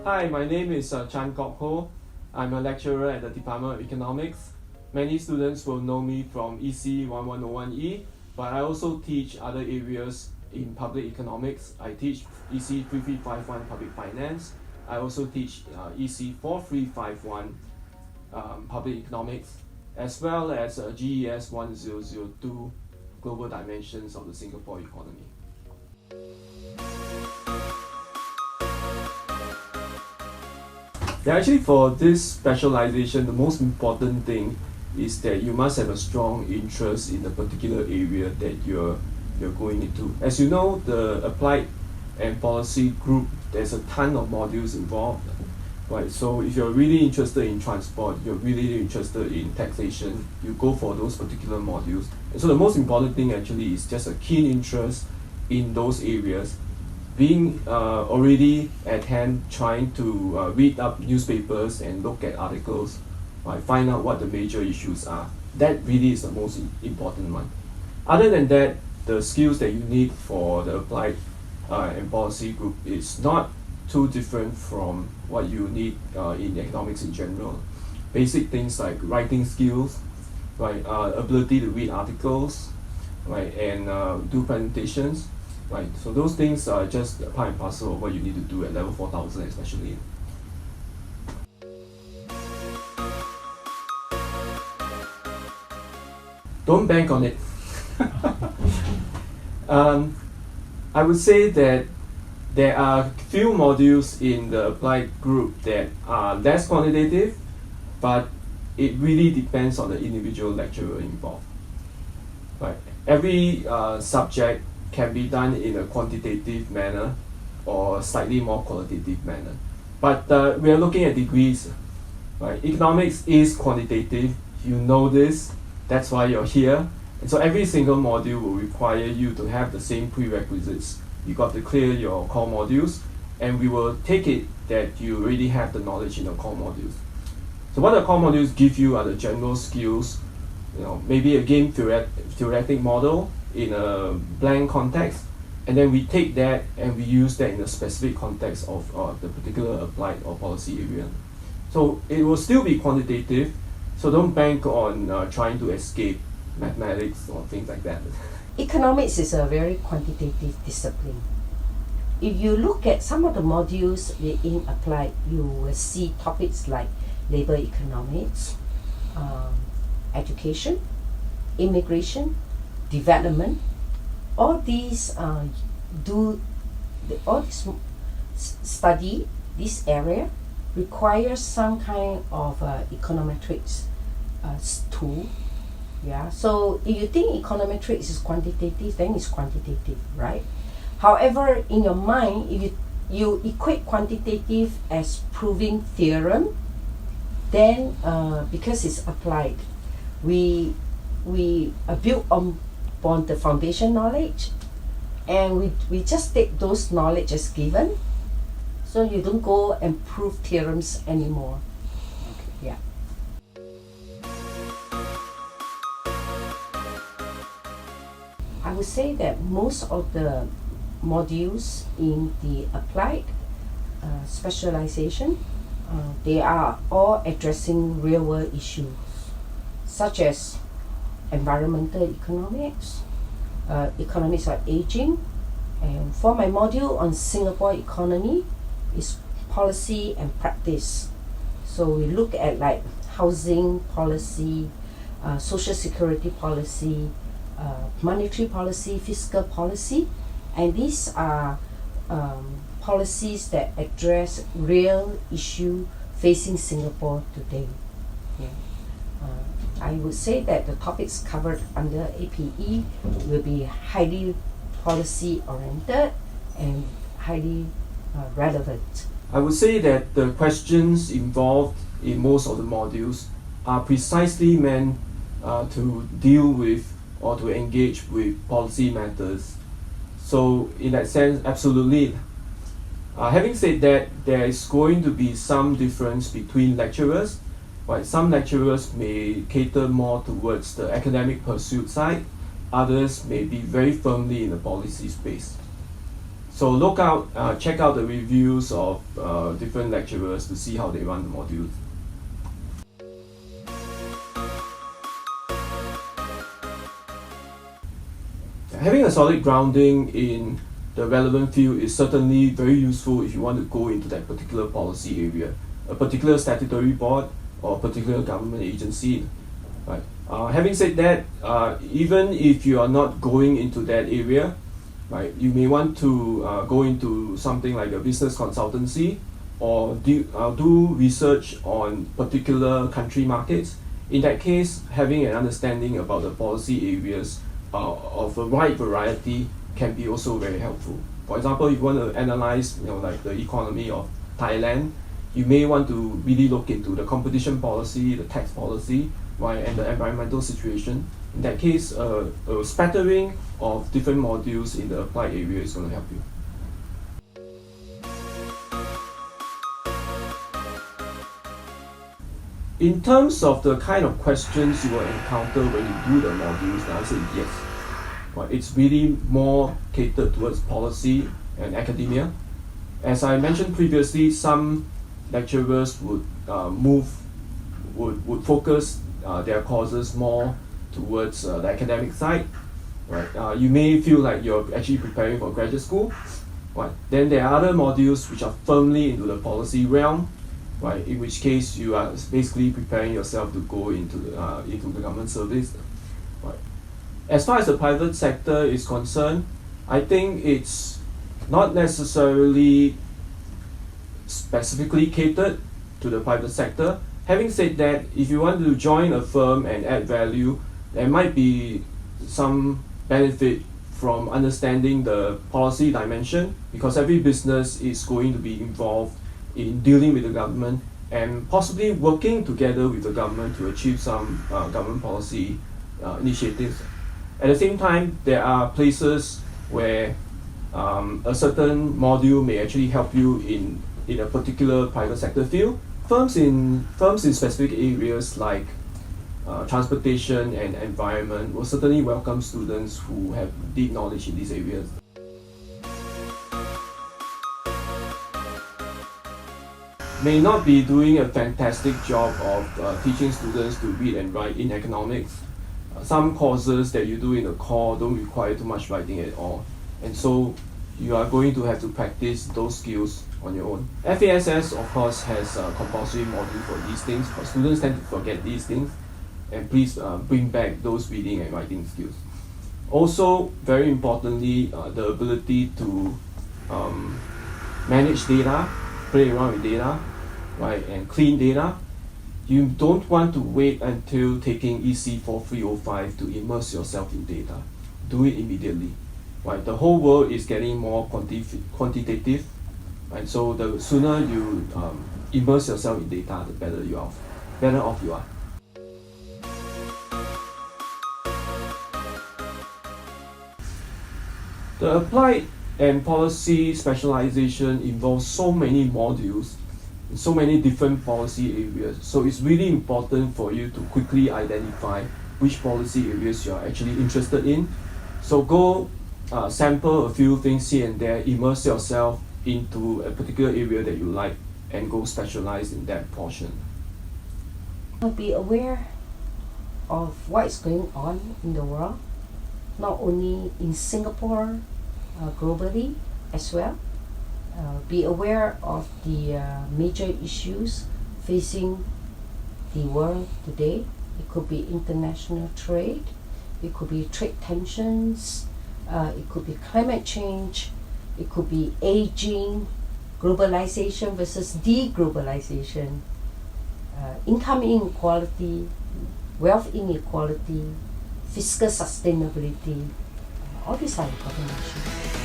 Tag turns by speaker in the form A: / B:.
A: Hi, my name is Kok Hoe. I'm a lecturer at the Department of Economics. Many students will know me from EC 1101E, but I also teach other areas in public economics. I teach EC 3351 Public Finance. I also teach EC 4351 Public Economics, as well as GES 1002 Global Dimensions of the Singapore Economy. Yeah, actually for this specialization, the most important thing is that you must have a strong interest in the particular area that you're going into. As you know, the applied and policy group, there's a ton of modules involved, right? So if you're really interested in transport, you're really interested in taxation, you go for those particular modules. And so the most important thing actually is just a keen interest in those areas, being already at hand, trying to read up newspapers and look at articles, right, find out what the major issues are. That really is the most important one. Other than that, the skills that you need for the applied and policy group is not too different from what you need in economics in general. Basic things like writing skills, right, ability to read articles, right, and do presentations. Right, so those things are just part and parcel of what you need to do at level 4000 especially. Don't bank on it. I would say that there are few modules in the applied group that are less quantitative, but it really depends on the individual lecturer involved. Right, every subject can be done in a quantitative manner or slightly more qualitative manner. But we are looking at degrees, right? Economics is quantitative, you know this, that's why you're here. And so every single module will require you to have the same prerequisites. You got to clear your core modules, and we will take it that you already have the knowledge in the core modules. So what the core modules give you are the general skills, maybe a game theoretic model in a blank context, and then we take that and we use that in a specific context of the particular applied or policy area. So it will still be quantitative, so don't bank on trying to escape mathematics or things like that.
B: Economics is a very quantitative discipline. If you look at some of the modules in applied, you will see topics like labor economics, education, immigration, development. All these study this area requires some kind of econometrics tool. Yeah. So if you think econometrics is quantitative, then it's quantitative, right? However, in your mind, if you equate quantitative as proving theorem, then because it's applied, we build on the foundation knowledge, and we just take those knowledge as given, so you don't go and prove theorems anymore. Okay. Yeah. I would say that most of the modules in the applied specialization, they are all addressing real-world issues, such as environmental economics, economics of aging, and for my module on Singapore economy is policy and practice. So we look at like housing policy, social security policy, monetary policy, fiscal policy, and these are policies that address real issue facing Singapore today. Yeah. I would say that the topics covered under APE will be highly policy oriented and highly relevant.
A: I would say that the questions involved in most of the modules are precisely meant to deal with or to engage with policy matters. So in that sense, absolutely. Having said that, there is going to be some difference between lecturers. Right, some lecturers may cater more towards the academic pursuit side, others may be very firmly in the policy space. So check out the reviews of different lecturers to see how they run the modules. Having a solid grounding in the relevant field is certainly very useful if you want to go into that particular policy area, a particular statutory board or a particular government agency. Right. Having said that, even if you are not going into that area, right, you may want to go into something like a business consultancy or do research on particular country markets. In that case, having an understanding about the policy areas of a wide variety can be also very helpful. For example, if you want to analyze, like the economy of Thailand, you may want to really look into the competition policy, the tax policy, right, and the environmental situation. In that case, a spattering of different modules in the applied area is going to help you. In terms of the kind of questions you will encounter when you do the modules, the answer is yes. Right, it's really more catered towards policy and academia. As I mentioned previously, some lecturers would focus their courses more towards the academic side. Right, you may feel like you're actually preparing for graduate school. Right, then there are other modules which are firmly into the policy realm. Right, in which case you are basically preparing yourself to go into the government service. Right. As far as the private sector is concerned, I think it's not necessarily specifically catered to the private sector. Having said that, if you want to join a firm and add value, there might be some benefit from understanding the policy dimension, because every business is going to be involved in dealing with the government and possibly working together with the government to achieve some government policy initiatives. At the same time, there are places where a certain module may actually help you in a particular private sector field. Firms in specific areas like transportation and environment will certainly welcome students who have deep knowledge in these areas. May not be doing a fantastic job of teaching students to read and write in economics. Some courses that you do in the core don't require too much writing at all, and so you are going to have to practice those skills on your own. FASS, of course, has a compulsory module for these things, but students tend to forget these things, and please bring back those reading and writing skills. Also, very importantly, the ability to manage data, play around with data, right, and clean data. You don't want to wait until taking EC 4305 to immerse yourself in data. Do it immediately. Right? The whole world is getting more quantitative, right? So the sooner you immerse yourself in data, the better off you are. The applied and policy specialization involves so many modules, so many different policy areas. So it's really important for you to quickly identify which policy areas you are actually interested in. So go sample a few things here and there, immerse yourself into a particular area that you like, and go specialize in that portion.
B: Be aware of what is going on in the world, not only in Singapore, globally as well. Be aware of the major issues facing the world today. It could be international trade, it could be trade tensions, it could be climate change, it could be aging, globalization versus deglobalization, income inequality, wealth inequality, fiscal sustainability. All these are important issues.